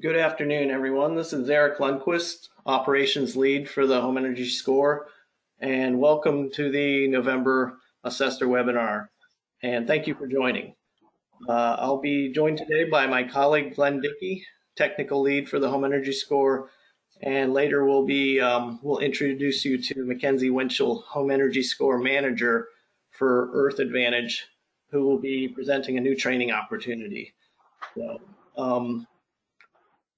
Good afternoon, everyone. This is Eric Lundquist, Operations Lead for the Home Energy Score, and welcome to the November Assessor webinar. And thank you for joining. I'll be joined today by my colleague Glenn Dickey, Technical Lead for the Home Energy Score, and later we'll introduce you to Mackenzie Winchell, Home Energy Score Manager for Earth Advantage, who will be presenting a new training opportunity. So,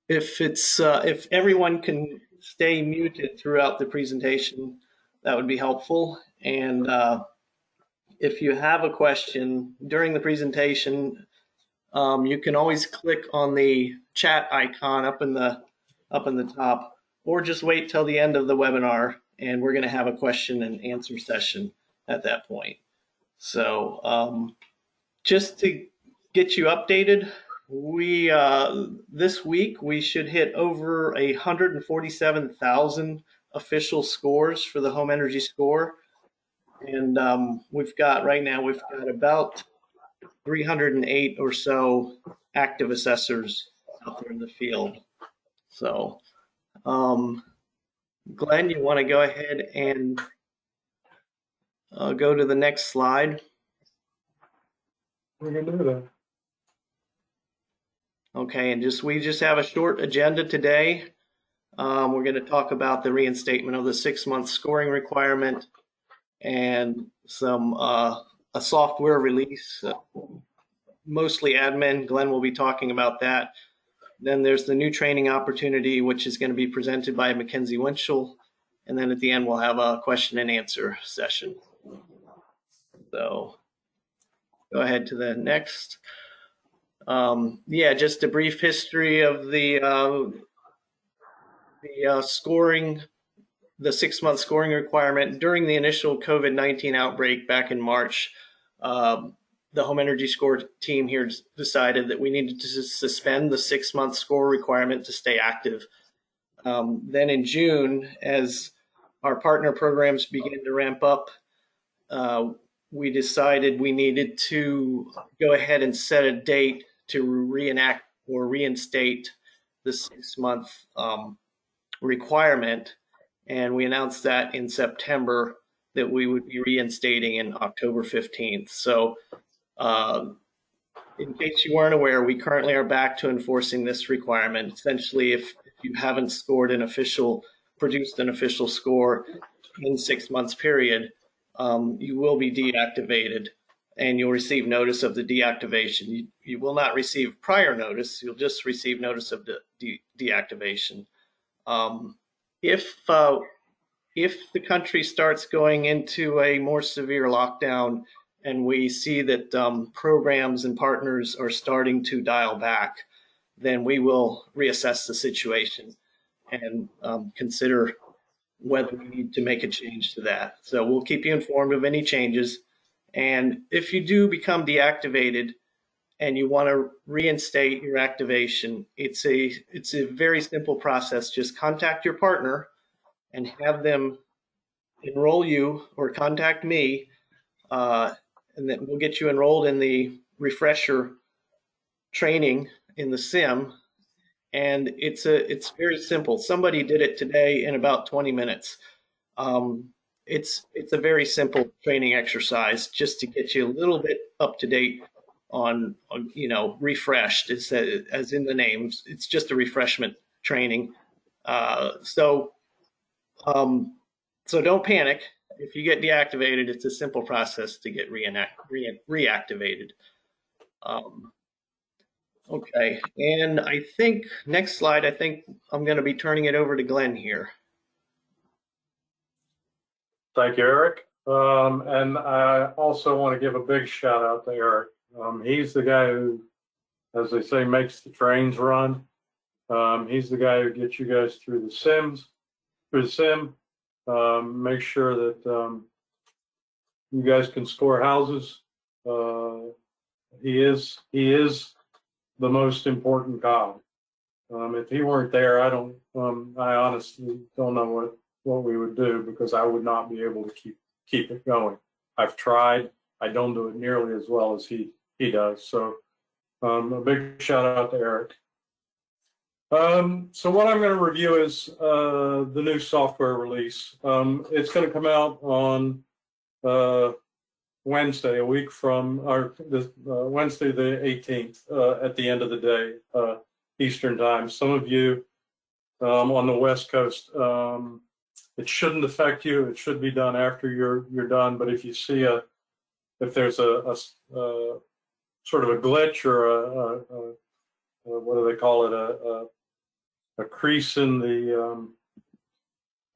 if everyone can stay muted throughout the presentation, that would be helpful. And if you have a question during the presentation, you can always click on the chat icon up in the top, or just wait till the end of the webinar, and we're going to have a question and answer session at that point. So just to get you updated, this week we should hit over 147,000 official scores for the Home Energy Score, and we've got about 308 or so active assessors out there in the field. So, Glenn, you want to go ahead and go to the next slide? We can do that. Okay, and we just have a short agenda today. We're going to talk about the reinstatement of the 6-month scoring requirement and a software release, mostly admin. Glenn will be talking about that. Then there's the new training opportunity, which is going to be presented by Mackenzie Winchell. And then at the end, we'll have a question and answer session. So go ahead to the next. Just a brief history of the scoring, the 6-month scoring requirement. During the initial COVID-19 outbreak back in March, the Home Energy Score team here decided that we needed to suspend the 6-month score requirement to stay active. Then in June, as our partner programs began to ramp up, we decided we needed to go ahead and set a date to reenact or reinstate the 6-month requirement. And we announced that in September that we would be reinstating in October 15th. So in case you weren't aware, we currently are back to enforcing this requirement. Essentially, if you haven't produced an official score in 6 months period, you will be deactivated, and you'll receive notice of the deactivation. You will not receive prior notice. You'll just receive notice of the deactivation. If the country starts going into a more severe lockdown and we see that programs and partners are starting to dial back, then we will reassess the situation and consider whether we need to make a change to that. So we'll keep you informed of any changes. And if you do become deactivated and you want to reinstate your activation, it's a very simple process. Just contact your partner and have them enroll you, or contact me, and then we'll get you enrolled in the refresher training in the sim. And it's very simple. Somebody did it today in about 20 minutes. It's a very simple training exercise just to get you a little bit up to date on refreshed. It's as in the name. It's just a refreshment training. So don't panic. If you get deactivated, it's a simple process to get reactivated. Okay, and I think next slide. I think I'm going to be turning it over to Glenn here. Thank you, Eric. And I also want to give a big shout out to Eric. He's the guy who, as they say, makes the trains run. He's the guy who gets you guys through the sim. Make sure that you guys can score houses. He is the most important cog. If he weren't there, I honestly don't know what we would do, because I would not be able to keep it going. I've tried. I don't do it nearly as well as he does. So a big shout out to Eric. So what I'm going to review is the new software release. It's going to come out on Wednesday, a week from, or this, Wednesday the 18th, at the end of the day, Eastern time. Some of you on the West Coast, it shouldn't affect you. It should be done after you're done. But if you see if there's a sort of a glitch or a what do they call it, a crease in the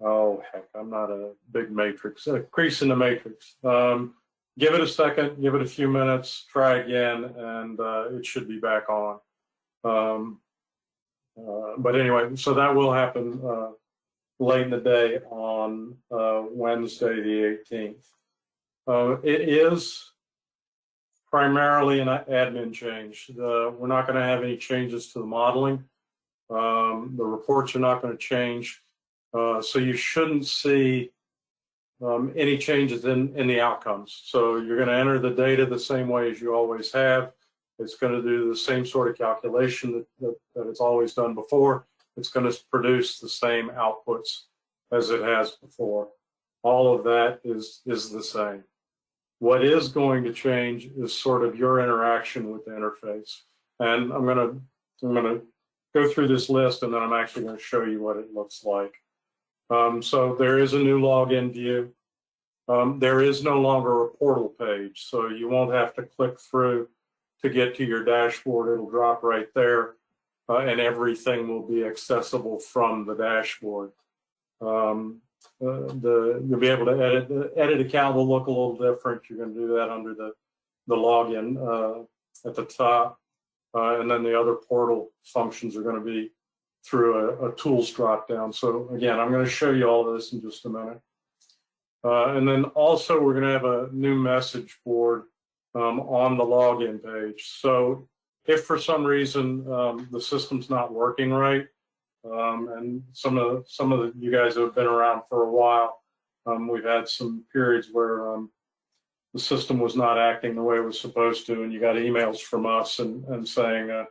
oh heck, I'm not a big matrix, a crease in the matrix. Give it a second, give it a few minutes, try again, and it should be back on. But anyway, so that will happen late in the day on Wednesday the 18th. It is primarily an admin change. We're not going to have any changes to the modeling. The reports are not going to change. So you shouldn't see any changes in the outcomes. So you're going to enter the data the same way as you always have. It's going to do the same sort of calculation that it's always done before. It's going to produce the same outputs as it has before. All of that is the same. What is going to change is sort of your interaction with the interface. And I'm going to go through this list, and then I'm actually going to show you what it looks like. So there is a new login view. There is no longer a portal page, so you won't have to click through to get to your dashboard. It'll drop right there, and everything will be accessible from the dashboard. You'll be able to edit. The edit account will look a little different. You're going to do that under the login at the top, and then the other portal functions are going to be through a tools drop down. So again, I'm going to show you all this in just a minute. And then also we're going to have a new message board on the login page. So if for some reason the system's not working right, and some of you guys who have been around for a while, we've had some periods where the system was not acting the way it was supposed to, and you got emails from us and saying,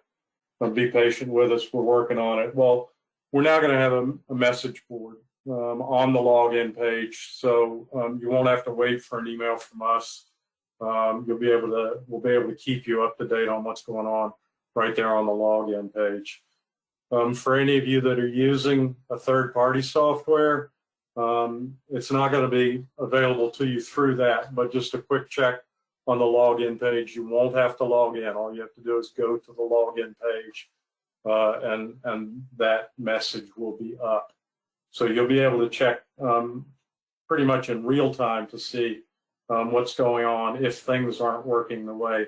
be patient with us, we're working on it. Well, we're now going to have a message board on the login page, so you won't have to wait for an email from us. We'll be able to keep you up to date on what's going on right there on the login page. For any of you that are using a third-party software, it's not going to be available to you through that, but just a quick check on the login page. You won't have to log in. All you have to do is go to the login page, and that message will be up. So you'll be able to check pretty much in real time to see what's going on if things aren't working the way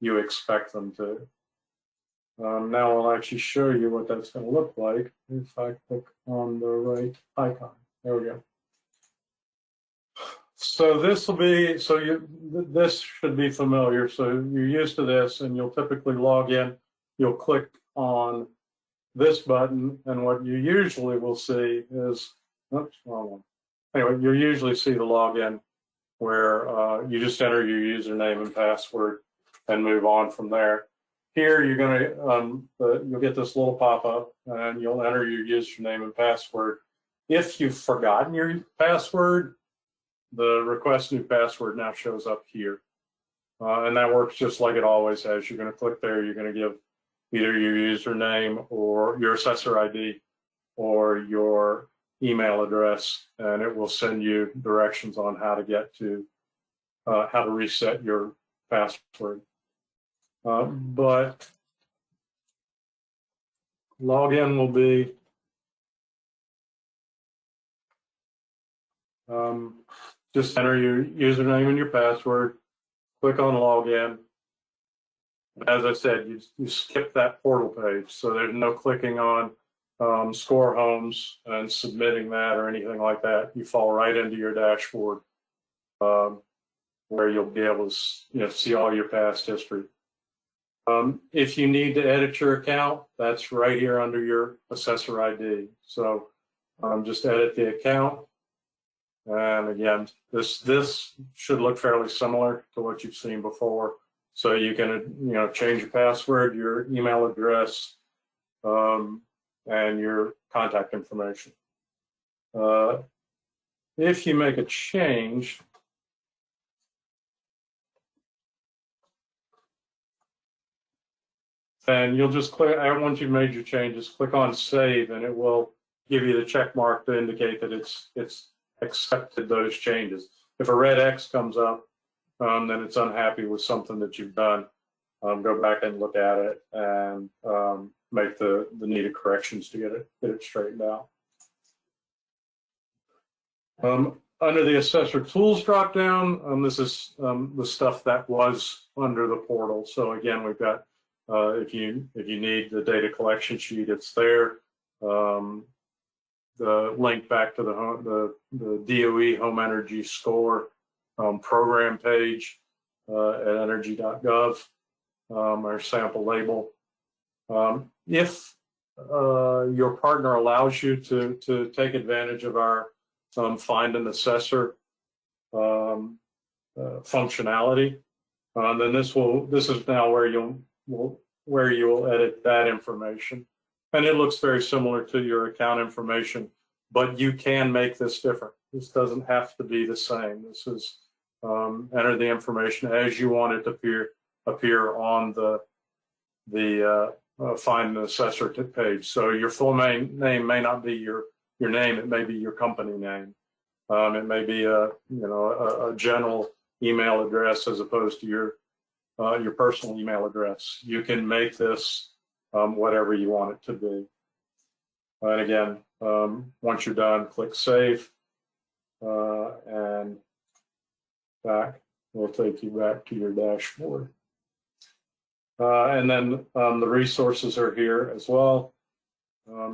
you expect them to. Now I'll actually show you what that's going to look like if I click on the right icon. There we go. So this will be, this should be familiar. So you're used to this, and you'll typically log in. You'll click on this button, and what you usually will see is, oops, wrong one. Anyway, you'll usually see the login where you just enter your username and password and move on from there. Here, you're going to, you'll get this little pop-up, and you'll enter your username and password. If you've forgotten your password, the request new password now shows up here. And that works just like it always has. You're going to click there, you're going to give either your username or your Assessor ID or your email address, and it will send you directions on how to get to, how to reset your password. But login will be just enter your username and your password, click on login. As I said, you skip that portal page, so there's no clicking on score homes and submitting that or anything like that. You fall right into your dashboard where you'll be able to see all your past history. If you need to edit your account, that's right here under your Assessor ID. So just edit the account. And again, this should look fairly similar to what you've seen before. So you can change your password, your email address, and your contact information. If you make a change, and you'll just click, once you've made your changes, click on save, and it will give you the check mark to indicate that it's accepted those changes. If a red X comes up, then it's unhappy with something that you've done. Go back and look at it and make the needed corrections to get it straightened out. Under the Assessor Tools dropdown, this is the stuff that was under the portal. So again, we've got if you need the data collection sheet, it's there. The link back to the DOE Home Energy Score program page at energy.gov, our sample label. If your partner allows you to take advantage of our find an assessor functionality, then this is now where you will edit that information. And it looks very similar to your account information, but you can make this different. This doesn't have to be the same. This is enter the information as you want it to appear on the find an assessor page. So your full name may not be your name. It may be your company name. It may be a general email address as opposed to your personal email address. You can make this whatever you want it to be. And again, once you're done, click save, and back. We'll take you back to your dashboard. And then the resources are here as well.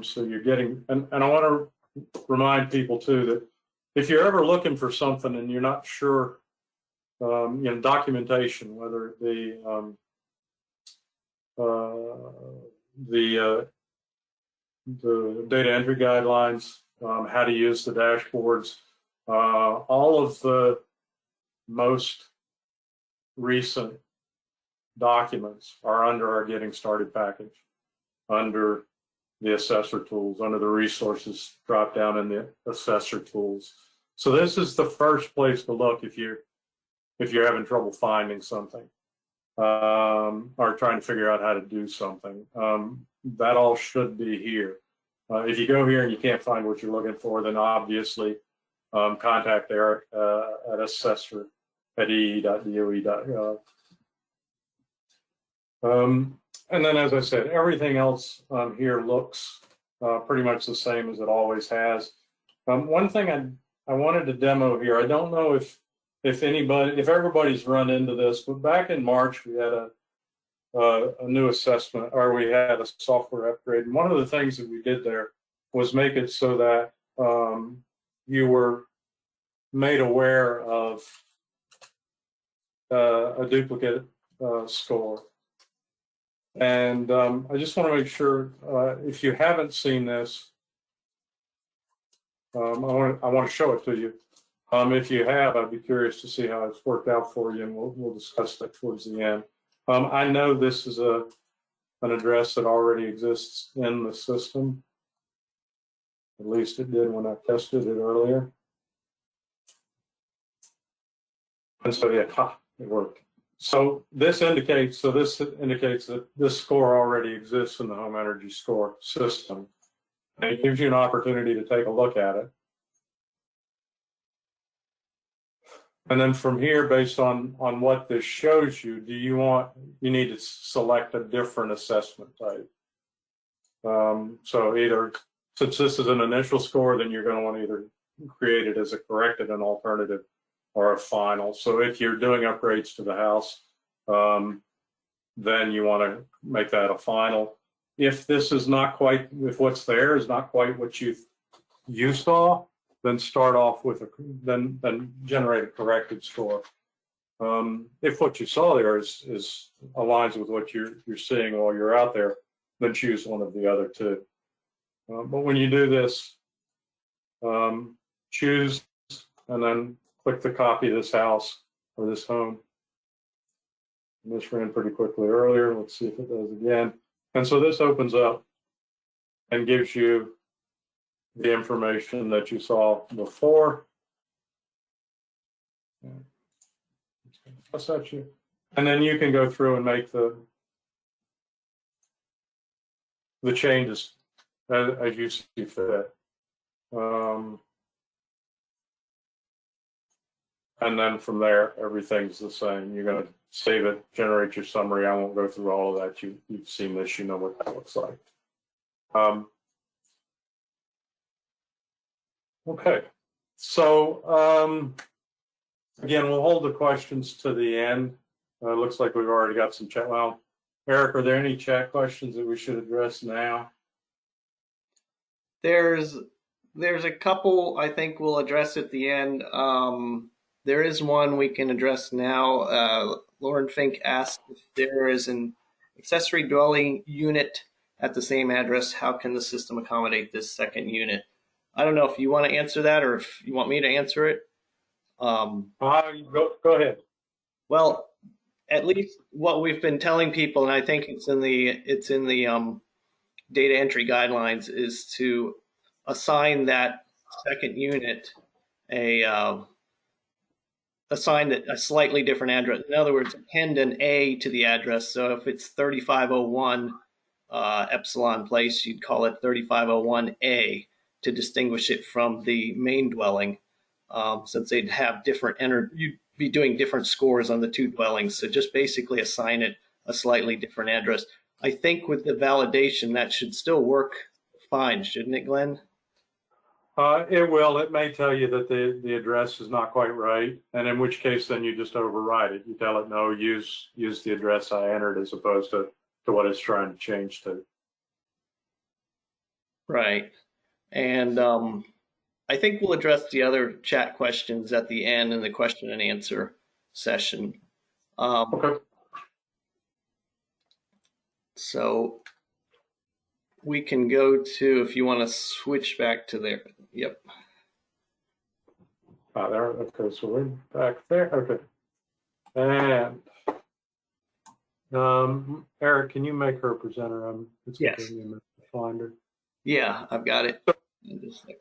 So you're getting, and I want to remind people too that if you're ever looking for something and you're not sure, documentation, whether it be the data entry guidelines, how to use the dashboards, all of the most recent documents are under our Getting Started package, under the Assessor Tools, under the Resources drop down in the Assessor Tools. So this is the first place to look if you're having trouble finding something, or trying to figure out how to do something. That all should be here. If you go here and you can't find what you're looking for, then obviously contact Eric at assessor@ee.doe.gov. And then, as I said, everything else here looks pretty much the same as it always has. One thing I wanted to demo here, I don't know if everybody's run into this, but back in March we had a new assessment, or we had a software upgrade. And one of the things that we did there was make it so that you were made aware of a duplicate score. And I just want to make sure, if you haven't seen this, I want to show it to you. If you have, I'd be curious to see how it's worked out for you, and we'll discuss that towards the end. I know this is an address that already exists in the system. At least it did when I tested it earlier. And so yeah, it worked. So this indicates that this score already exists in the Home Energy Score system. And it gives you an opportunity to take a look at it. And then from here, based on what this shows you, you need to select a different assessment type. So either, since this is an initial score, then you're going to want to either create it as a corrected, an alternative, or a final. So if you're doing upgrades to the house, then you want to make that a final. If this is not quite, if what's there is not quite what you saw, then start off with then generate a corrected score. If what you saw there is aligns with what you're seeing while you're out there, then choose one of the other two. But when you do this, choose and then click the copy of this house or this home. And this ran pretty quickly earlier. Let's see if it does again. And so this opens up and gives you the information that you saw before. That's at you. And then you can go through and make the changes as you see fit. And then from there, everything's the same. You're going to save it, generate your summary. I won't go through all of that. You've seen this, you know what that looks like. Okay, so again, we'll hold the questions to the end. It looks like we've already got some chat. Well, Eric, are there any chat questions that we should address now? There's a couple I think we'll address at the end. There is one we can address now. Lauren Fink asked if there is an accessory dwelling unit at the same address. How can the system accommodate this second unit? I don't know if you want to answer that or if you want me to answer it. Go ahead. Well, at least what we've been telling people, and I think it's in the data entry guidelines, is to assign that second unit assign a slightly different address. In other words, append an A to the address. So if it's 3501 Epsilon Place, you'd call it 3501A to distinguish it from the main dwelling, since they'd have you'd be doing different scores on the two dwellings. So just basically assign it a slightly different address. I think with the validation, that should still work fine, shouldn't it, Glenn? It will. It may tell you that the address is not quite right, and in which case then you just override it. You tell it, no, use the address I entered as opposed to what it's trying to change to. Right. And I think we'll address the other chat questions at the end in the question and answer session. Okay. So we can go to, if you want to switch back to there. Yep. There. Okay, so we're back there. Okay. And Eric, can you make her a presenter? It's yes. Taking me a minute to find her. Yeah, I've got it.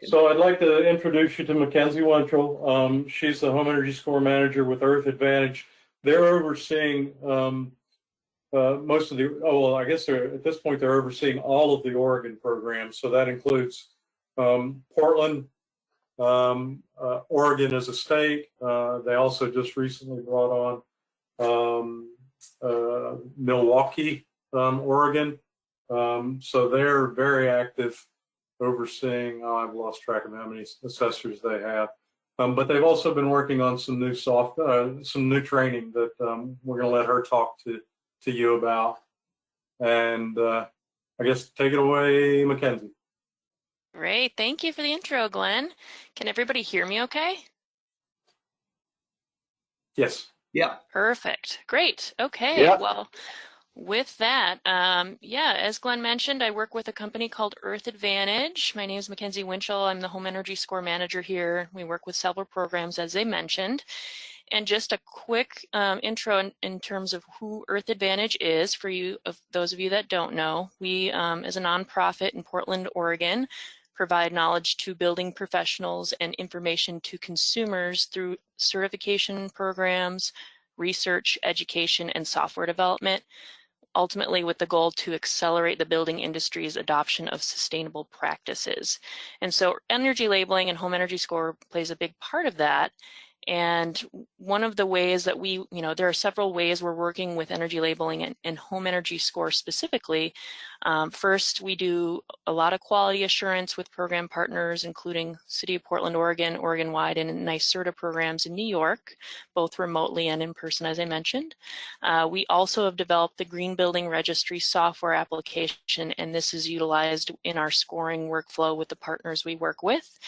So I'd like to introduce you to Mackenzie Winchell. She's the Home Energy Score Manager with Earth Advantage. They're overseeing most of I guess at this point they're overseeing all of the Oregon programs. So that includes Portland, Oregon as a state. They also just recently brought on Milwaukee, Oregon. So they're very active overseeing, I've lost track of how many assessors they have. But they've also been working on some new some new training that we're going to let her talk to you about. And I guess take it away, Mackenzie. Great. Thank you for the intro, Glenn. Can everybody hear me okay? Yes. Yeah. Perfect. Great. Okay. Yeah. Well, with that, as Glenn mentioned, I work with a company called Earth Advantage. My name is Mackenzie Winchell. I'm the Home Energy Score Manager here. We work with several programs, as they mentioned. And just a quick intro in terms of who Earth Advantage is for those of you that don't know. We, as a nonprofit in Portland, Oregon, provide knowledge to building professionals and information to consumers through certification programs, research, education, and software development, ultimately with the goal to accelerate the building industry's adoption of sustainable practices. And so energy labeling and home energy score plays a big part of that. And one of the ways that there are several ways we're working with energy labeling and home energy score specifically. First, we do a lot of quality assurance with program partners, including City of Portland, Oregon, Oregon-wide, and NYSERDA programs in New York, both remotely and in person, as I mentioned. We also have developed the Green Building Registry software application, and this is utilized in our scoring workflow with the partners we work with.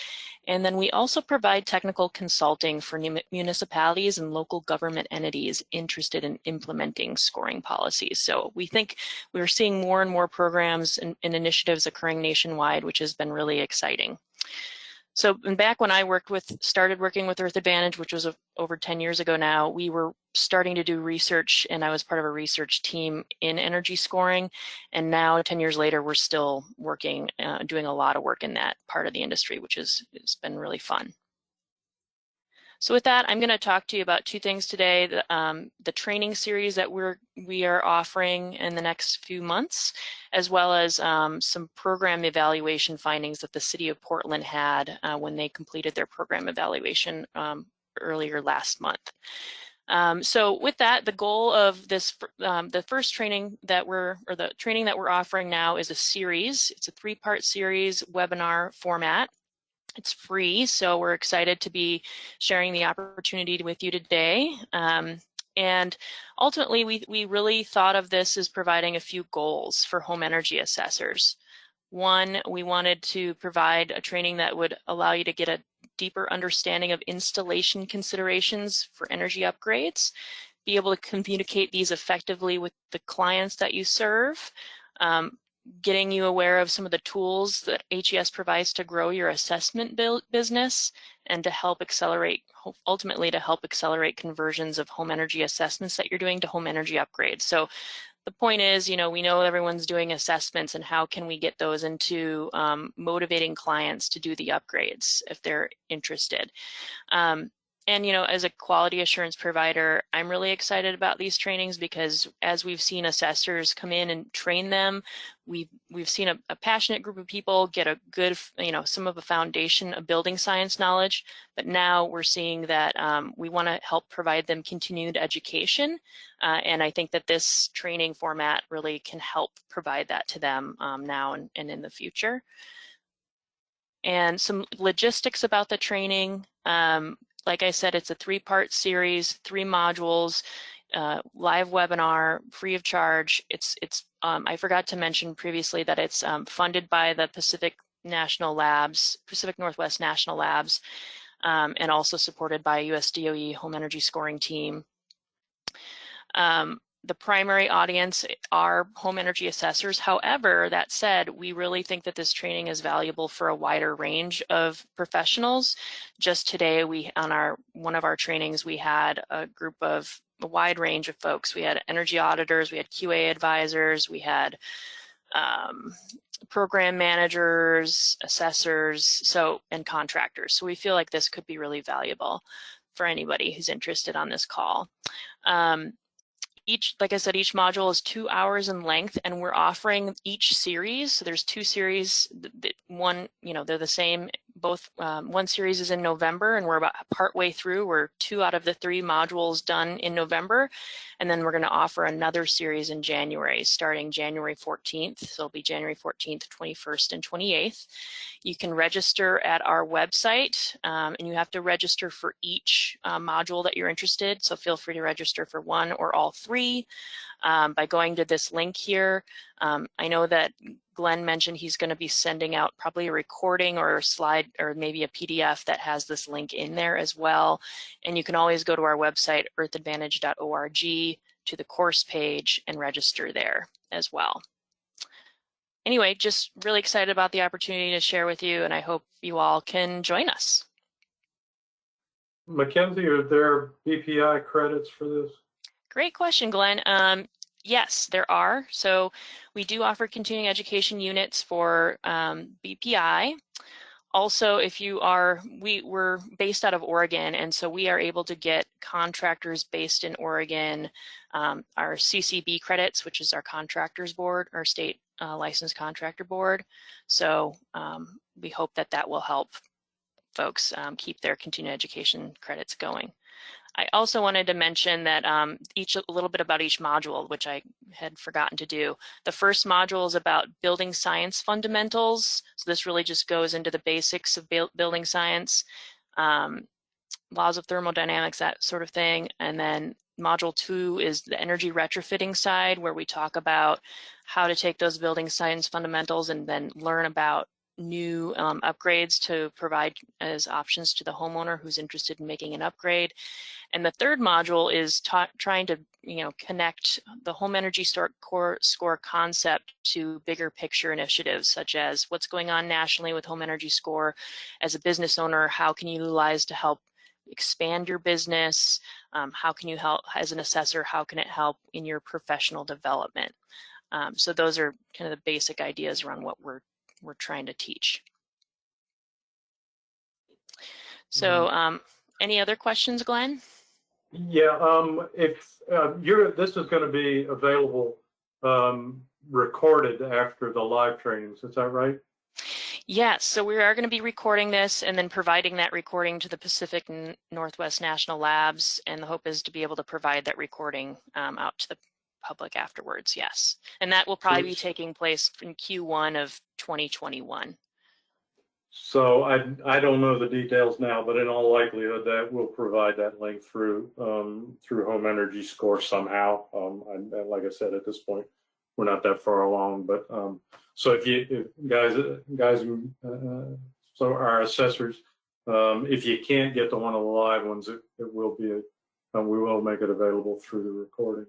And then we also provide technical consulting for municipalities and local government entities interested in implementing scoring policies. So we think we're seeing more and more programs and initiatives occurring nationwide, which has been really exciting. So back when I started working with Earth Advantage, which was over 10 years ago now, we were starting to do research, and I was part of a research team in energy scoring. And now 10 years later, we're still working, doing a lot of work in that part of the industry, which it's been really fun. So with that, I'm going to talk to you about two things today: the training series that we are offering in the next few months, as well as some program evaluation findings that the City of Portland had when they completed their program evaluation earlier last month. So with that, the goal of this, the first training that the training that we're offering now is a series. It's a 3-part series webinar format. It's free, so we're excited to be sharing the opportunity with you today. And ultimately, we really thought of this as providing a few goals for home energy assessors. One, we wanted to provide a training that would allow you to get a deeper understanding of installation considerations for energy upgrades, be able to communicate these effectively with the clients that you serve, getting you aware of some of the tools that HES provides to grow your assessment business and to help accelerate, ultimately to help accelerate conversions of home energy assessments that you're doing to home energy upgrades. So the point is, we know everyone's doing assessments, and how can we get those into motivating clients to do the upgrades if they're interested. And, as a quality assurance provider, I'm really excited about these trainings because as we've seen assessors come in and train them, we've seen a passionate group of people get a good, some of a foundation of building science knowledge, but now we're seeing that we want to help provide them continued education. And I think that this training format really can help provide that to them now and in the future. And some logistics about the training. Like I said, it's a 3-part series, 3 modules, live webinar, free of charge. I forgot to mention previously that it's funded by the Pacific Northwest National Labs, and also supported by US DOE Home Energy Scoring Team. The primary audience are home energy assessors. However, that said, we really think that this training is valuable for a wider range of professionals. Just today, on one of our trainings, we had a wide range of folks. We had energy auditors, we had QA advisors, we had program managers, assessors, and contractors. So we feel like this could be really valuable for anybody who's interested on this call. Like I said, each module is 2 hours in length, and we're offering each series. So there's 2 series. One, they're the same. Both one series is in November, and we're about partway through. We're 2 out of the 3 modules done in November, and then we're going to offer another series in January, starting January 14th. So it'll be January 14th, 21st, and 28th. You can register at our website, and you have to register for each module that you're interested. So feel free to register for one or all 3 by going to this link here. I know that Glenn mentioned he's going to be sending out probably a recording or a slide or maybe a PDF that has this link in there as well. And you can always go to our website, earthadvantage.org, to the course page and register there as well. Anyway, just really excited about the opportunity to share with you, and I hope you all can join us. Mackenzie, are there BPI credits for this? Great question, Glenn. Yes, there are. So we do offer continuing education units for BPI. Also, if you are, we're based out of Oregon, and so we are able to get contractors based in Oregon our CCB credits, which is our contractors board, our state licensed contractor board. So we hope that will help folks keep their continuing education credits going. I also wanted to mention that a little bit about each module, which I had forgotten to do. The first module is about building science fundamentals. So this really just goes into the basics of building science, laws of thermodynamics, that sort of thing. And then module 2 is the energy retrofitting side, where we talk about how to take those building science fundamentals and then learn about new upgrades to provide as options to the homeowner who's interested in making an upgrade. And the third module is trying to connect the home energy score concept to bigger picture initiatives, such as what's going on nationally with home energy score. As a business owner, how can you utilize to help expand your business? How can you help as an assessor? How can it help in your professional development? So those are kind of the basic ideas around what we're trying to teach. So any other questions, Glenn? Yeah, if this is going to be available recorded after the live trainings, is that right? Yes, so we are going to be recording this and then providing that recording to the Pacific Northwest National Labs, and the hope is to be able to provide that recording out to the public afterwards, yes. And that will probably be taking place in Q1 of 2021. So I don't know the details now, but in all likelihood that we'll provide that link through Home Energy Score somehow. Like I said, at this point, we're not that far along, but so if guys, so our assessors, if you can't get to one of the live ones, it will be, we will make it available through the recording.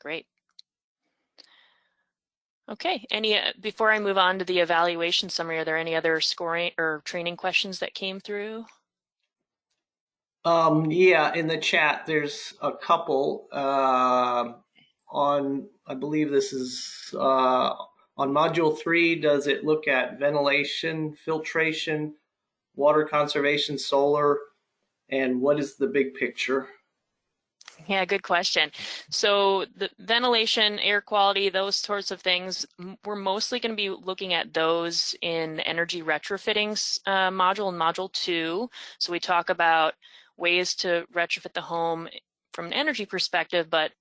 Great. Okay, before I move on to the evaluation summary, are there any other scoring or training questions that came through? Yeah, in the chat, there's a couple on, I believe this is on module 3. Does it look at ventilation, filtration, water conservation, solar, and what is the big picture? Yeah, good question. So the ventilation, air quality, those sorts of things, we're mostly going to be looking at those in the energy retrofitting module in module 2. So we talk about ways to retrofit the home from an energy perspective, but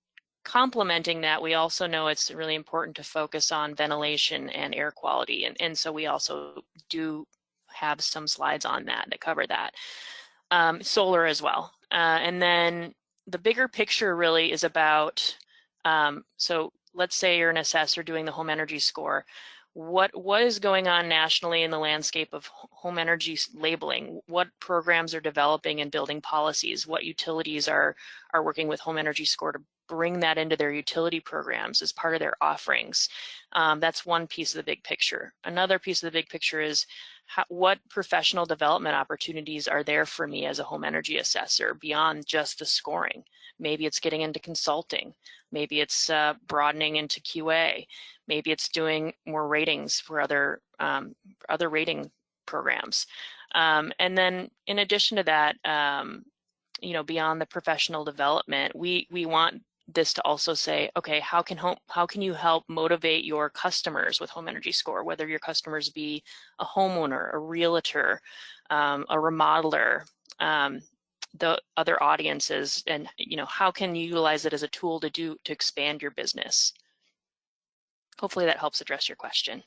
complementing that, we also know it's really important to focus on ventilation and air quality. And so we also do have some slides on that cover that. Solar as well. And then the bigger picture really is about, so let's say you're an assessor doing the home energy score. What is going on nationally in the landscape of home energy labeling? What programs are developing and building policies? What utilities are working with home energy score to bring that into their utility programs as part of their offerings? That's one piece of the big picture. Another piece of the big picture is what professional development opportunities are there for me as a home energy assessor beyond just the scoring? Maybe it's getting into consulting. Maybe it's broadening into QA. Maybe it's doing more ratings for other rating programs. And then in addition to that, beyond the professional development, we want this to also say, okay, how can you help motivate your customers with home energy score, whether your customers be a homeowner, a realtor, a remodeler, the other audiences, and how can you utilize it as a tool to expand your business? Hopefully that helps address your question.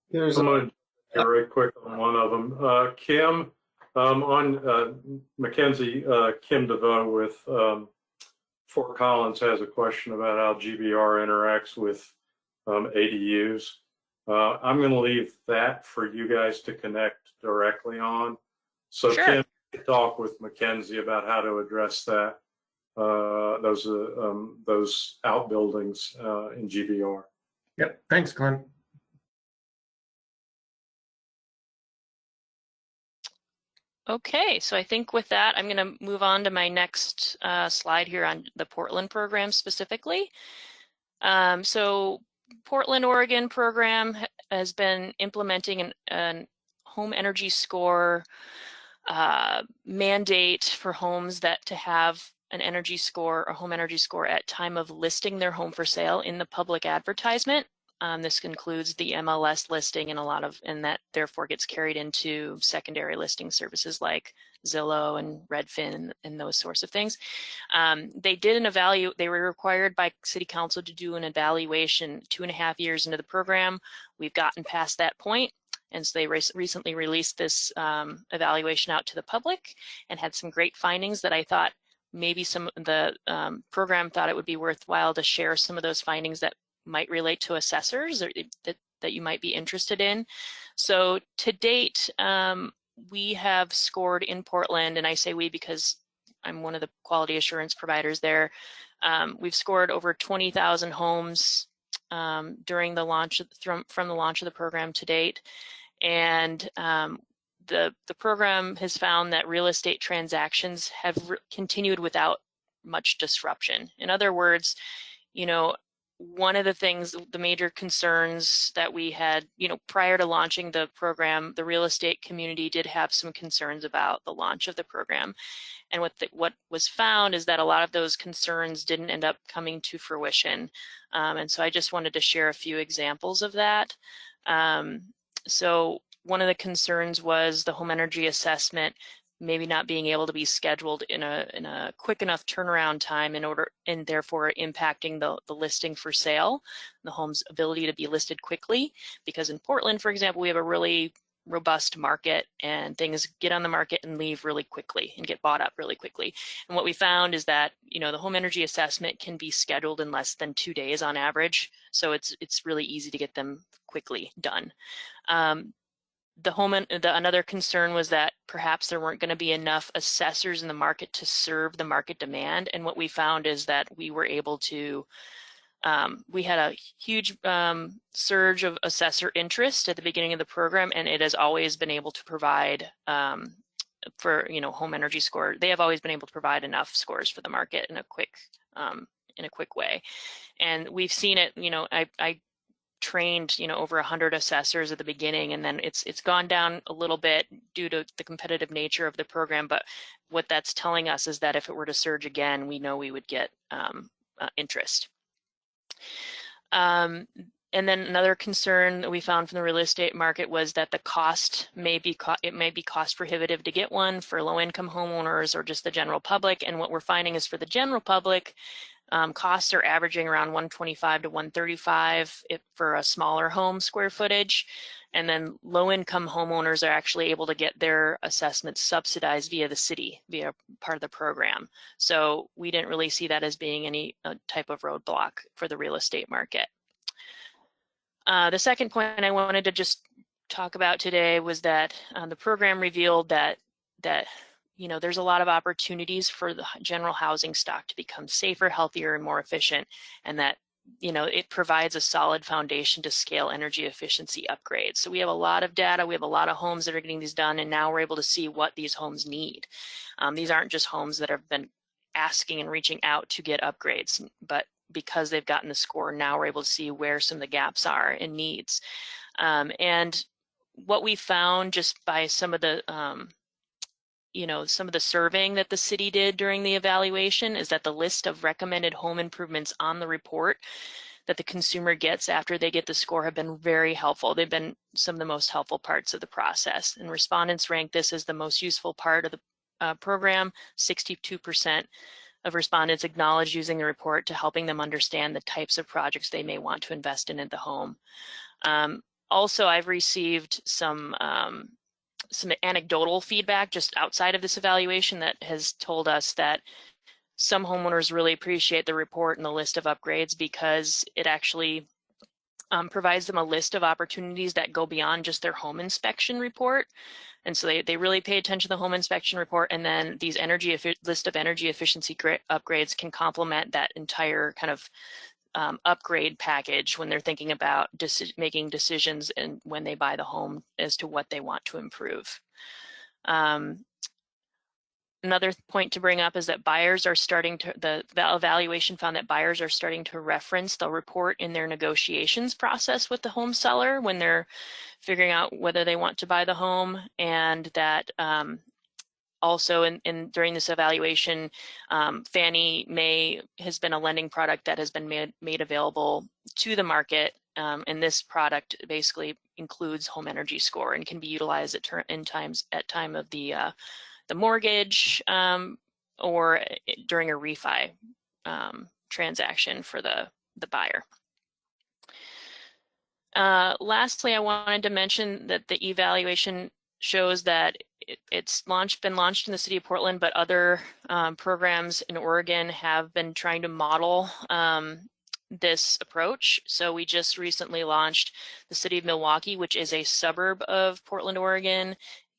There's a very quick on one of them. Kim, on Mackenzie, Kim DeVoe with Fort Collins has a question about how GBR interacts with ADUs. I'm going to leave that for you guys to connect directly on. So sure. Kim, talk with Mackenzie about how to address that, those outbuildings in GBR. Yep. Thanks, Glenn. Okay, so I think with that, I'm going to move on to my next slide here on the Portland program specifically. So Portland, Oregon program has been implementing an home energy score mandate for homes to have an energy score or home energy score at time of listing their home for sale in the public advertisement. This includes the MLS listing and that therefore gets carried into secondary listing services like Zillow and Redfin and those sorts of things. They were required by City Council to do an evaluation 2.5 years into the program. We've gotten past that point. And so they recently released this evaluation out to the public and had some great findings that I thought maybe some of the program thought it would be worthwhile to share some of those findings that might relate to assessors or that you might be interested in. So to date, we have scored in Portland, and I say we because I'm one of the quality assurance providers there. We've scored over 20,000 homes during the launch from the launch of the program to date, and the program has found that real estate transactions have continued without much disruption. In other words, one of the things, the major concerns that we had, prior to launching the program, the real estate community did have some concerns about the launch of the program. And what was found is that a lot of those concerns didn't end up coming to fruition. And so I just wanted to share a few examples of that. So one of the concerns was the home energy assessment maybe not being able to be scheduled in a quick enough turnaround time and therefore impacting the listing for sale, the home's ability to be listed quickly. Because in Portland, for example, we have a really robust market and things get on the market and leave really quickly and get bought up really quickly. And what we found is that, the home energy assessment can be scheduled in less than 2 days on average. So it's really easy to get them quickly done. Another concern was that perhaps there weren't going to be enough assessors in the market to serve the market demand. And what we found is that we were able to, we had a huge surge of assessor interest at the beginning of the program, and it has always been able to provide for home energy score. They have always been able to provide enough scores for the market in a quick way. And we've seen it. I trained over 100 assessors at the beginning, and then it's gone down a little bit due to the competitive nature of the program. But what that's telling us is that if it were to surge again, we know we would get interest. And then another concern that we found from the real estate market was that the cost may be cost prohibitive to get one for low-income homeowners or just the general public. And what we're finding is for the general public, costs are averaging around $125 to $135 for a smaller home square footage. And then low-income homeowners are actually able to get their assessments subsidized via the city, via part of the program. So we didn't really see that as being any type of roadblock for the real estate market. The second point I wanted to just talk about today was that the program revealed that there's a lot of opportunities for the general housing stock to become safer, healthier, and more efficient, and that it provides a solid foundation to scale energy efficiency upgrades. So we have a lot of data, we have a lot of homes that are getting these done, and now we're able to see what these homes need. These aren't just homes that have been asking and reaching out to get upgrades, but because they've gotten the score, now we're able to see where some of the gaps are and needs. And what we found just by some of the some of the surveying that the city did during the evaluation is that the list of recommended home improvements on the report that the consumer gets after they get the score have been very helpful. They've been some of the most helpful parts of the process. And respondents ranked this as the most useful part of the program. 62% of respondents acknowledged using the report to helping them understand the types of projects they may want to invest in at the home. Also, I've received some anecdotal feedback just outside of this evaluation that has told us that some homeowners really appreciate the report and the list of upgrades because it actually provides them a list of opportunities that go beyond just their home inspection report. And so they really pay attention to the home inspection report, and then these list of energy efficiency upgrades can complement that entire kind of upgrade package when they're thinking about making decisions and when they buy the home as to what they want to improve. Another point to bring up is that buyers are starting to, the evaluation found that buyers are starting to reference the report in their negotiations process with the home seller when they're figuring out whether they want to buy the home, and that also during this evaluation, Fannie Mae has been a lending product that has been made available to the market, and this product basically includes home energy score and can be utilized at time of the mortgage or during a refi transaction for the buyer. Lastly, I wanted to mention that the evaluation shows that it's been launched in the city of Portland, but other programs in Oregon have been trying to model this approach. So we just recently launched the city of Milwaukee, which is a suburb of Portland, Oregon,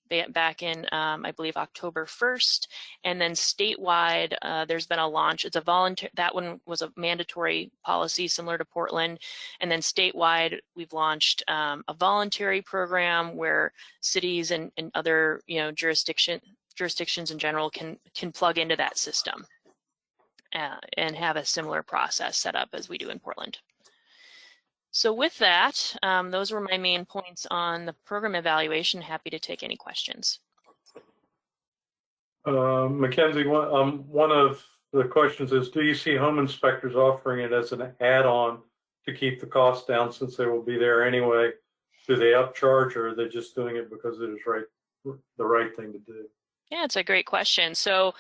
back in, I believe, October 1st. And then statewide, there's been a launch. It's a voluntary, that one was a mandatory policy similar to Portland. And then statewide, we've launched a voluntary program where cities and other, jurisdictions in general can plug into that system and have a similar process set up as we do in Portland. So with that, those were my main points on the program evaluation. Happy to take any questions. Mackenzie, one of the questions is, do you see home inspectors offering it as an add-on to keep the cost down since they will be there anyway? Do they upcharge, or are they just doing it because it is the right thing to do? Yeah, it's a great question. So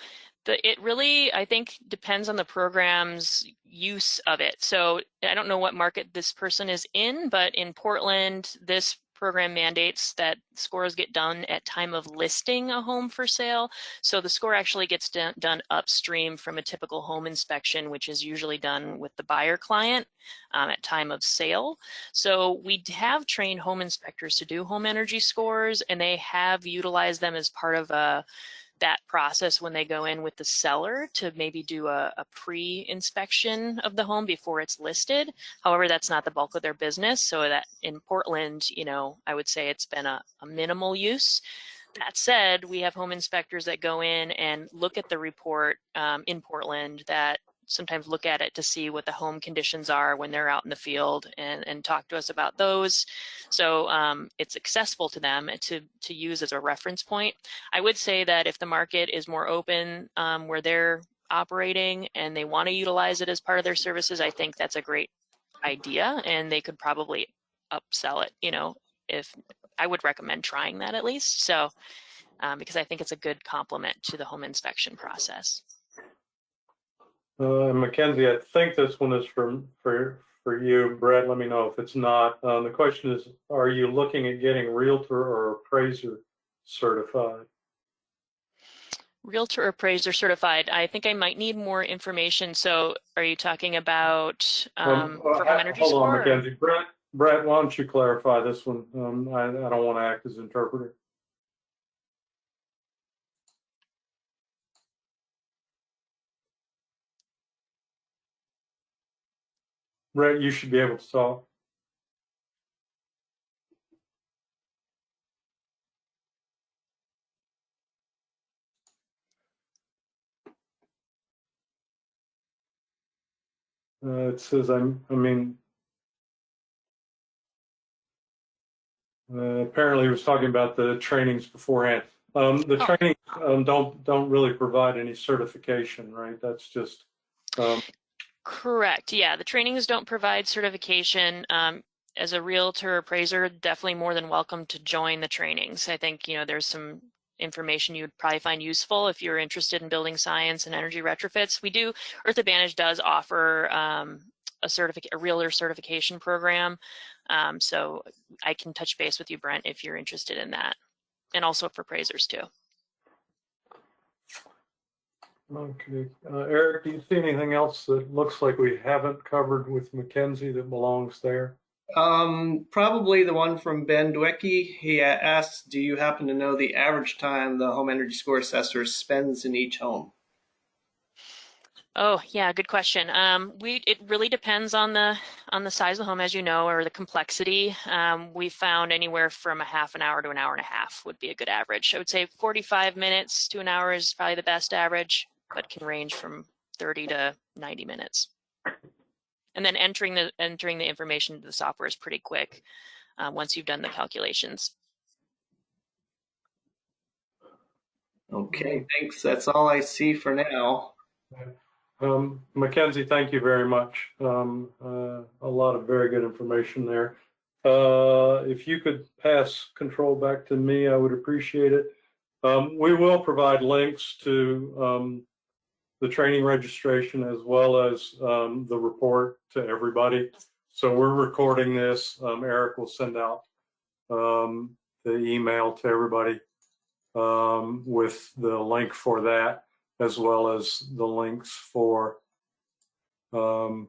it really, I think, depends on the program's use of it. So I don't know what market this person is in, but in Portland, this program mandates that scores get done at time of listing a home for sale. So the score actually gets done upstream from a typical home inspection, which is usually done with the buyer client at time of sale. So we have trained home inspectors to do home energy scores, and they have utilized them as part of that process when they go in with the seller to maybe do a pre-inspection of the home before it's listed. However, that's not the bulk of their business. So that in Portland, I would say it's been a minimal use. That said, we have home inspectors that go in and look at the report in Portland, that sometimes look at it to see what the home conditions are when they're out in the field and talk to us about those. So it's accessible to them to use as a reference point. I would say that if the market is more open where they're operating and they want to utilize it as part of their services, I think that's a great idea, and they could probably upsell it, if I would recommend trying that at least. So because I think it's a good complement to the home inspection process. Mackenzie, I think this one is for you. Brett, let me know if it's not. The question is, are you looking at getting realtor or appraiser certified? Realtor appraiser certified. I think I might need more information. So are you talking about for home energy hold score? On, Mackenzie. Brett, why don't you clarify this one? I don't want to act as interpreter. Brett, you should be able to talk. It says, apparently he was talking about the trainings beforehand. The trainings don't really provide any certification, right? That's just. Correct. Yeah, the trainings don't provide certification. As a realtor appraiser, definitely more than welcome to join the trainings. I think, there's some information you would probably find useful if you're interested in building science and energy retrofits. Earth Advantage does offer a realtor certification program. So I can touch base with you, Brent, if you're interested in that, and also for appraisers too. Okay. Eric, do you see anything else that looks like we haven't covered with Mackenzie that belongs there? Probably the one from Ben Dwecky. He asks, do you happen to know the average time the home energy score assessor spends in each home? Oh, yeah, good question. It really depends on the size of the home, as you know, or the complexity. We found anywhere from a half an hour to an hour and a half would be a good average. I would say 45 minutes to an hour is probably the best average, but can range from 30 to 90 minutes. And then entering the information into the software is pretty quick once you've done the calculations. Okay, thanks. That's all I see for now. Mackenzie, thank you very much. A lot of very good information there. If you could pass control back to me, I would appreciate it. We will provide links to the training registration as well as the report to everybody. So we're recording this. Eric will send out the email to everybody with the link for that, as well as the links for all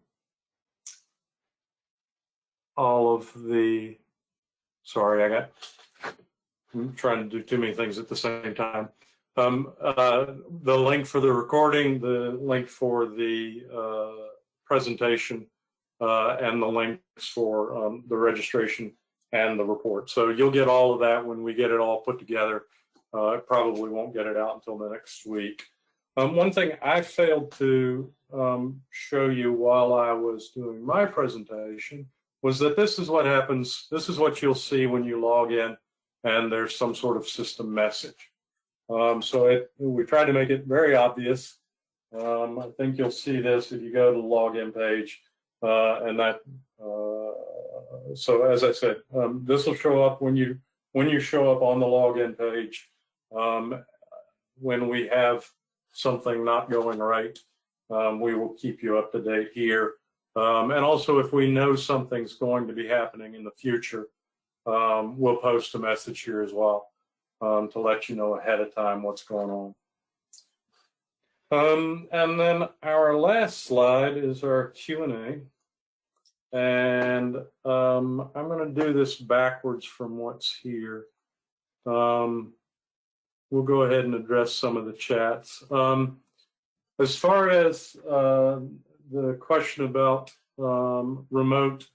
of the, sorry, I got I'm trying to do too many things at the same time. The link for the recording, the link for the presentation, and the links for the registration and the report. So you'll get all of that when we get it all put together. Probably won't get it out until the next week. One thing I failed to show you while I was doing my presentation was that this is what happens. This is what you'll see when you log in and there's some sort of system message. So we tried to make it very obvious. I think you'll see this if you go to the login page, and that. So as I said, this will show up when you show up on the login page. When we have something not going right, we will keep you up to date here. And also, if we know something's going to be happening in the future, we'll post a message here as well to let you know ahead of time what's going on. And then our last slide is our Q&A. And I'm going to do this backwards from what's here. We'll go ahead and address some of the chats. As far as the question about remote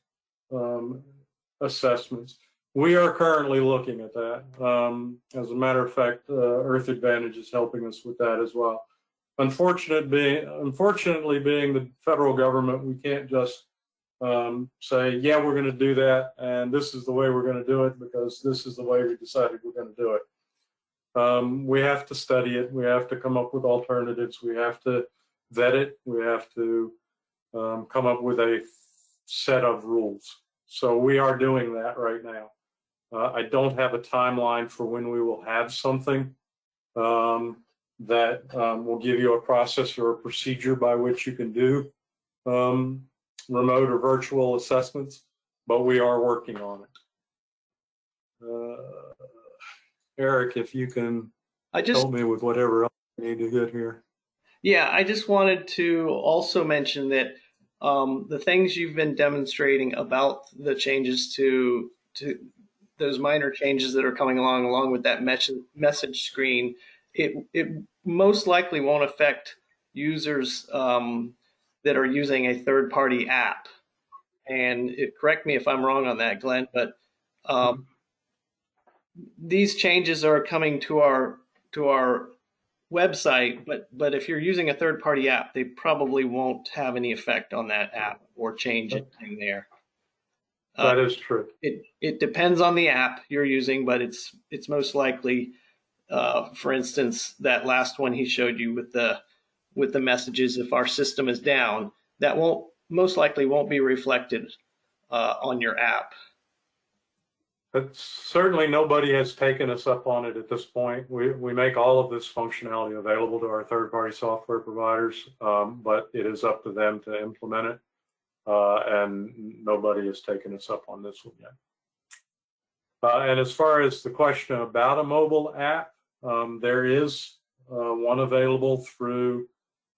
assessments, we are currently looking at that. As a matter of fact, Earth Advantage is helping us with that as well. Unfortunately, being the federal government, we can't just say, yeah, we're going to do that, and this is the way we're going to do it because this is the way we decided we're going to do it. We have to study it. We have to come up with alternatives. We have to vet it. We have to come up with a set of rules. So we are doing that right now. I don't have a timeline for when we will have something that will give you a process or a procedure by which you can do remote or virtual assessments, but we are working on it. Eric, if you can help me with whatever else I need to get here. Yeah, I just wanted to also mention that the things you've been demonstrating about the changes to those minor changes that are coming along with that message screen, it most likely won't affect users that are using a third-party app. And correct me if I'm wrong on that, Glenn, but these changes are coming to our website, but if you're using a third-party app, they probably won't have any effect on that app or change anything there. That is true. It depends on the app you're using, but it's most likely, for instance, that last one he showed you with the messages. If our system is down, that most likely won't be reflected on your app. But certainly nobody has taken us up on it at this point. We make all of this functionality available to our third-party software providers, but it is up to them to implement it. And nobody has taken us up on this one yet. And as far as the question about a mobile app, there is one available through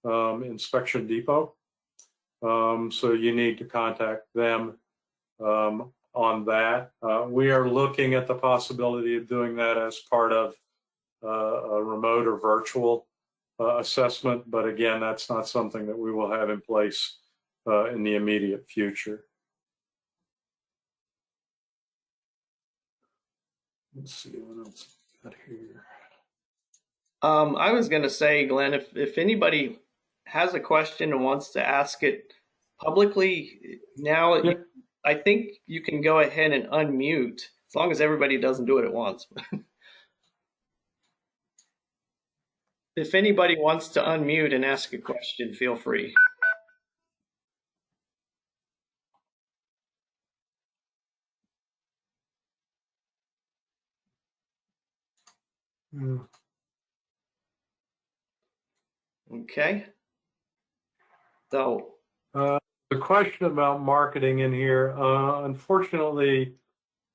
Inspection Depot. So you need to contact them on that. We are looking at the possibility of doing that as part of a remote or virtual assessment, but again, that's not something that we will have in place in the immediate future. Let's see what else we got here. I was going to say, Glenn, if anybody has a question and wants to ask it publicly now, yeah. I think you can go ahead and unmute as long as everybody doesn't do it at once. If anybody wants to unmute and ask a question, feel free. Okay. So the question about marketing in here, unfortunately,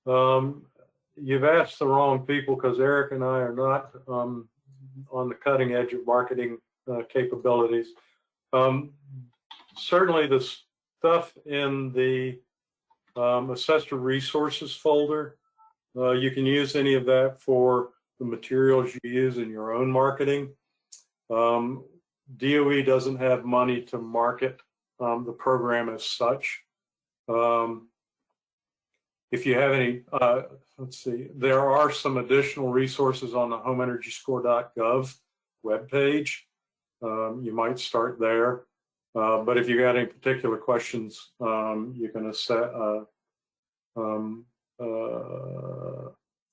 you've asked the wrong people because Eric and I are not on the cutting edge of marketing capabilities. Certainly the stuff in the Assessor resources folder You can use any of that for the materials you use in your own marketing. DOE doesn't have money to market the program as such. If you have any, let's see, there are some additional resources on the homeenergyscore.gov webpage. You might start there. But if you got any particular questions, you can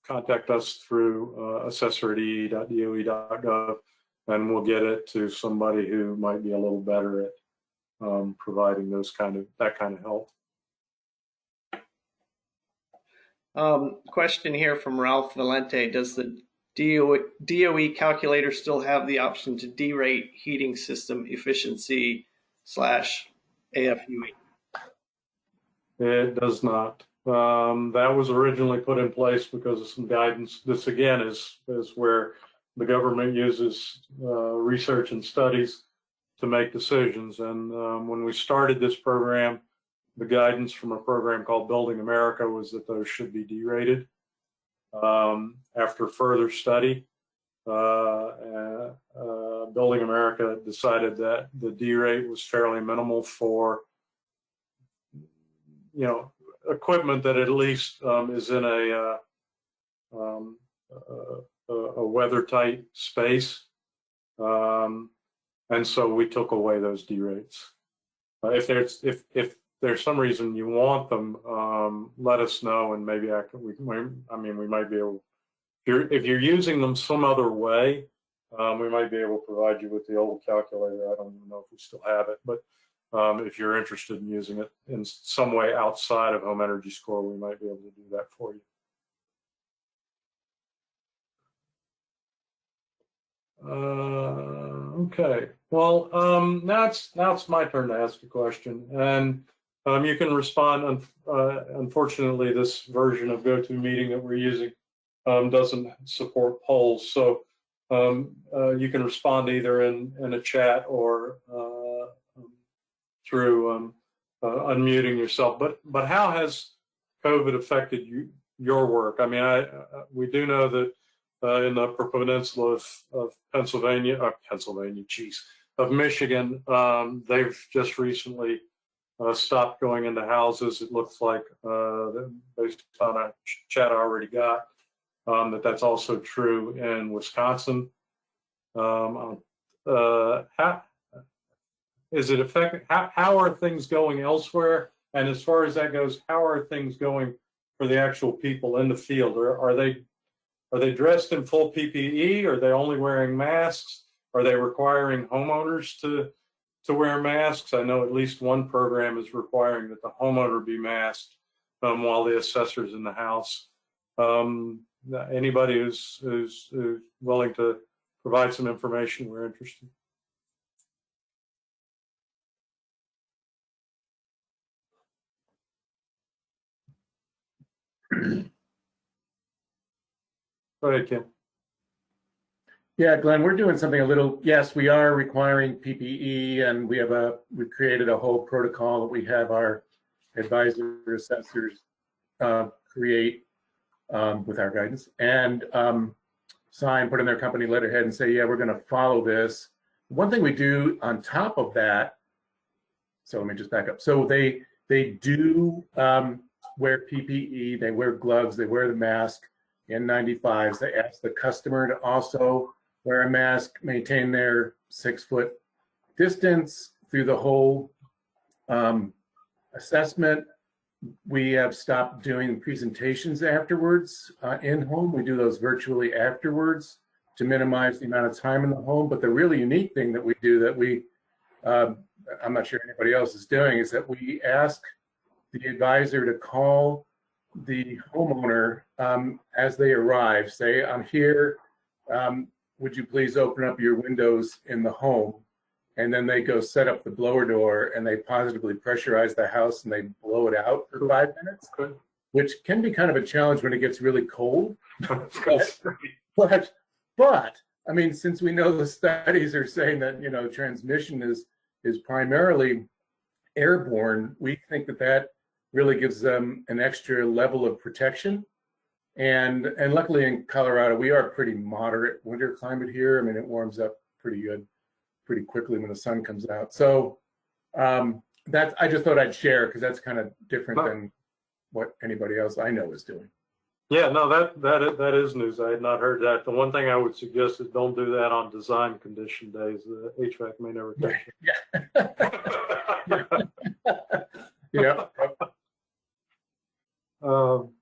contact us through assessor@ee.doe.gov, and we'll get it to somebody who might be a little better at providing that kind of help. Question here from Ralph Valente. Does the DOE calculator still have the option to derate heating system efficiency /AFUE? It does not. That was originally put in place because of some guidance. This again is where the government uses research and studies to make decisions. And when we started this program, the guidance from a program called Building America was that those should be derated. After further study, Building America decided that the derate was fairly minimal for, equipment that at least is in a weather-tight space, and so we took away those derates. If there's some reason you want them, let us know, and maybe we might be able. If you're using them some other way, we might be able to provide you with the old calculator. I don't even know if we still have it, but if you're interested in using it in some way outside of Home Energy Score, we might be able to do that for you. Okay. Well, now it's my turn to ask a question, and you can respond. Unfortunately, this version of GoToMeeting that we're using doesn't support polls, so you can respond either in a chat or through unmuting yourself. But how has COVID affected your work? I mean, we do know that in the Upper Peninsula of of Michigan, they've just recently stopped going into houses. It looks like, based on a chat I already got, that's also true in Wisconsin. How is it affecting? How are things going elsewhere? And as far as that goes, how are things going for the actual people in the field? Are they dressed in full PPE? Are they only wearing masks? Are they requiring homeowners to wear masks? I know at least one program is requiring that the homeowner be masked while the assessor's in the house. Anybody who's willing to provide some information, we're interested. Go ahead, Kim. Yeah, Glenn, we're doing something a little, yes, we are requiring PPE, and we've created a whole protocol that we have our advisor assessors create with our guidance and sign, put in their company letterhead and say, yeah, we're going to follow this. One thing we do on top of that, so let me just back up. So they do wear PPE, they wear gloves, they wear the mask, N95s. They ask the customer to also wear a mask, maintain their 6-foot distance through the whole assessment. We have stopped doing presentations afterwards in home. We do those virtually afterwards to minimize the amount of time in the home. But the really unique thing that we do that I'm not sure anybody else is doing, is that we ask the advisor to call the homeowner as they arrive, say, I'm here, would you please open up your windows in the home? And then they go set up the blower door and they positively pressurize the house and they blow it out for 5 minutes, which can be kind of a challenge when it gets really cold. But I mean, since we know the studies are saying that, transmission is primarily airborne, we think that really gives them an extra level of protection. And luckily in Colorado, we are pretty moderate winter climate here. I mean, it warms up pretty good, pretty quickly when the sun comes out. So that's, I just thought I'd share because that's kind of different than what anybody else I know is doing. Yeah, no, that is news. I had not heard that. The one thing I would suggest is don't do that on design condition days. The HVAC may never take it. Yeah.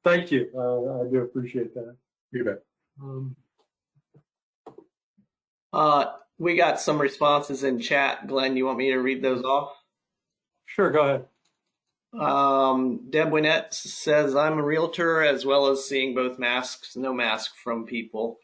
Thank you. I do appreciate that. You bet. We got some responses in chat. Glenn, you want me to read those off? Sure, go ahead. Deb Winnett says, I'm a realtor as well as seeing both masks, no mask from people.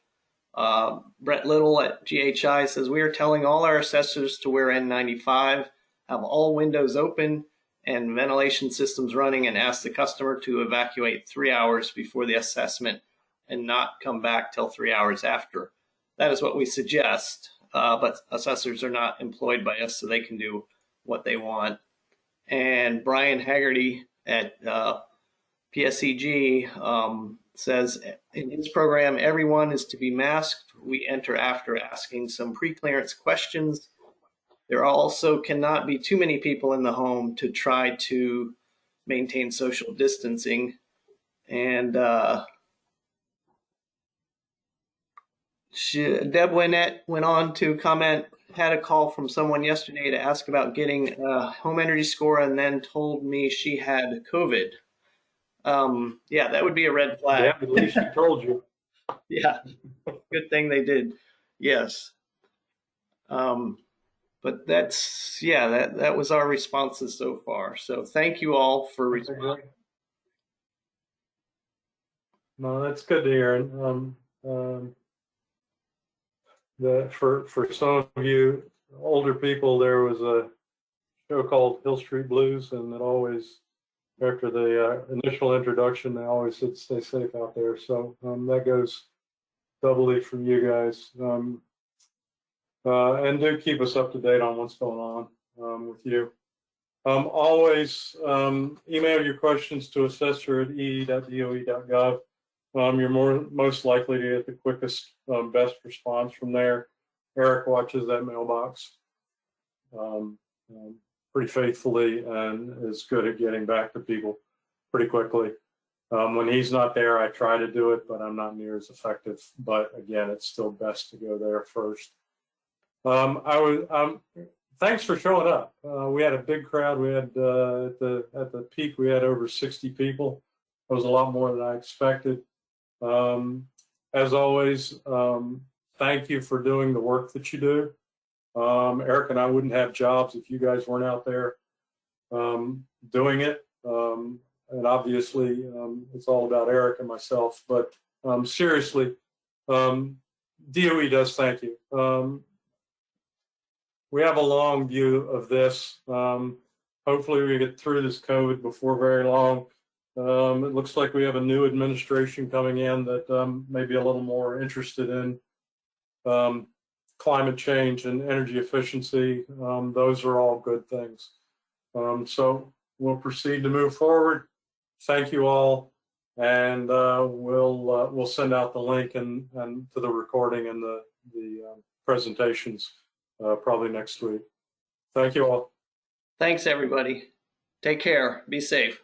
Brett Little at GHI says, we are telling all our assessors to wear N95, have all windows open and ventilation systems running, and ask the customer to evacuate 3 hours before the assessment and not come back till 3 hours after. That is what we suggest, but assessors are not employed by us, so they can do what they want. And Brian Haggerty at PSEG says, in his program, everyone is to be masked. We enter after asking some pre-clearance questions. There also cannot be too many people in the home to try to maintain social distancing. And Deb Winnett went on to comment, had a call from someone yesterday to ask about getting a home energy score and then told me she had COVID. Yeah, that would be a red flag. Yeah, at least she told you. Yeah, good thing they did. Yes. But that's, yeah, that was our responses so far. So thank you all for responding. No, that's good to hear. For some of you older people, there was a show called Hill Street Blues, and it always, after the initial introduction, they always said, stay safe out there. So that goes doubly for you guys. And do keep us up to date on what's going on with you. Always email your questions to assessor@ee.doe.gov. You're most likely to get the quickest, best response from there. Eric watches that mailbox pretty faithfully and is good at getting back to people pretty quickly. When he's not there, I try to do it, but I'm not near as effective. But again, it's still best to go there first. Thanks for showing up. We had a big crowd. We had at the peak, we had over 60 people. It was a lot more than I expected. As always, thank you for doing the work that you do. Eric and I wouldn't have jobs if you guys weren't out there doing it. And obviously, it's all about Eric and myself. But seriously, DOE does thank you. We have a long view of this. Hopefully we get through this COVID before very long. It looks like we have a new administration coming in that may be a little more interested in climate change and energy efficiency. Those are all good things. So we'll proceed to move forward. Thank you all, and we'll send out the link and to the recording and the presentations probably next week. Thank you all. Thanks, everybody. Take care. Be safe.